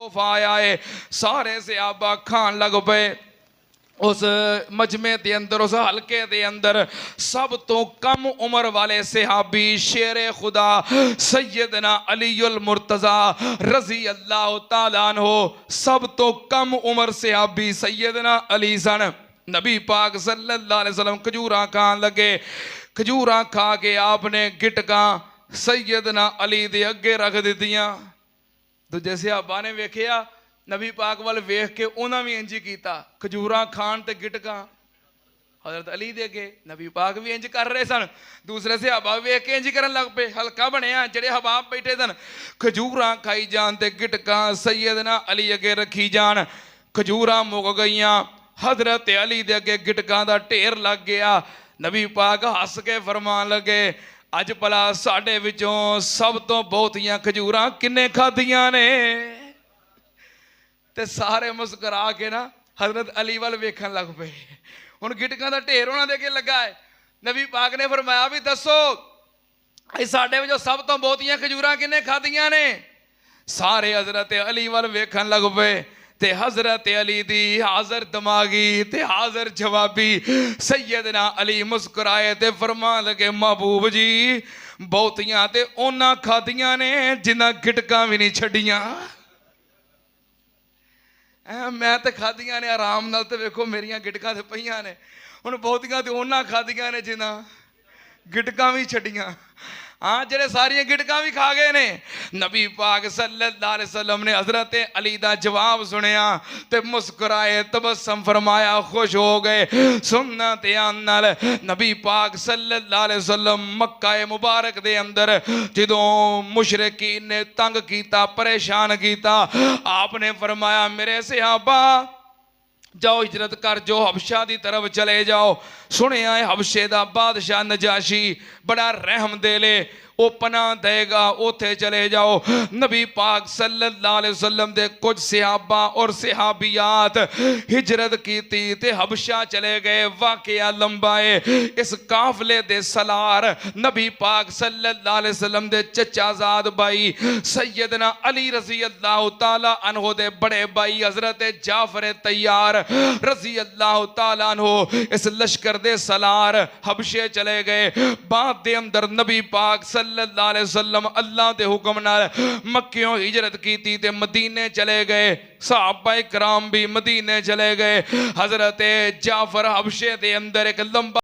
आया है। सारे सहाबा खान लग पे। उस मजमे के अंदर, उस हल्के के अंदर सब तो कम उम्र वाले सहाबी शेरे खुदा सैयदना अलीउल मुर्तज़ा रजी अल्लाह तआला अन्हु, सब तो कम उम्र सहाबी सैयदना अली सन। नबी पाक सल्लल्लाहु अलैहि वसल्लम खजूरा खान लगे। खजूरा खा के आपने गिटका सैयदना अली दे अगे रख दित्तियां। दूजे सहाबा ने वेखिया नबी पाक वाल वेख के उन्होंने भी इंज किया, खजूरा खान ते गिटका हजरत अली दे अगे। नबी पाक भी इंज कर रहे सन। दूसरे सहाबा वेख के इंज करन लग पे। हल्का बनया, जेड़े हबाब बैठे सन खजूरा खाई जान ते गिटका सैयदना अली अगे रखी जान। खजूरा मुक गईयां, हजरत अली दे अगे गिटकां दा ढेर लग गया। नबी पाक हस के फरमान लगे, अज भला साडे विचों सब तो बहुतियां खजूरां किन्ने खादियां ने? ते सारे मुस्कुरा के ना हजरत अली वाल वेखन लग पे। हुण गिटकां दा ढेर उन्हां दे अगे लगा है। नबी पाक ने फरमाया भी दसो साडे विचों सब तो बहुतियां खजूरां किन्ने खादियां ने? सारे हजरत अली वाल वेखन लग पे। ते हजरत अली दी हाजर दिमागी ते हाजर जवाबी सैयदना अली मुस्कुराए ते फरमान लगे, महबूब जी बहुतियां ते उन्हां खादियां ने जिन्हां गिटकां भी नहीं छड्डियां। मैं तो खादियां ने आराम नाल, ते वेखो मेरियां गिटकां ते पईयां ने। हुण बहुतियां ते उन्हां खादियां ने जिन्हां गिटकां भी छड्डियां। हाँ, जेड़े सारियां गिटकां भी खा गए ने। नबी पाक सल्लल्लाहु अलैहि वसल्लम ने हजरत अली दा जवाब सुनिया ते मुस्कुराए, तबस्सुम फरमाया, खुश हो गए। सुनना ध्यान नाल, नबी पाक सल्लल्लाहु अलैहि वसल्लम मक्का मुबारक दे अंदर जदों मुशरिकीन ने तंग कीता, परेशान कीता, आपने फरमाया मेरे सहाबा जाओ हिजरत कर जो हबशा की तरफ चले जाओ। सुनिया है हबशे का बादशाह नजाशी बड़ा रहम दिले, वो पनाह देगा, उथे चले जाओ। नबी पाक सल्लल्लाहु अलैहि वसल्लम दे कुछ सहाबा और सहाबियात हिजरत की ते हबशा चले गए। वाकया लंबा है। इस काफले दे सलार नबी पाक सल्लल्लाहु अलैहि वसल्लम दे चचाजाद भाई सैयदना अली रजी अल्लाह तआला अन्हु दे बड़े भाई हजरत जाफर तैयार रजी अल्लाह तआला अन्हु इस लश्कर दे सलार हबशे चले गए। बाद दे अंदर नबी पाक सल्लल्लाहु अलैहि वसल्लम अल्लाह दे हुक्म नाल मक्कियों हिजरत की ते मदीने चले गए। सहाबा इकराम भी मदीने चले गए। हजरत जाफर हबशे दे अंदर एक लंबा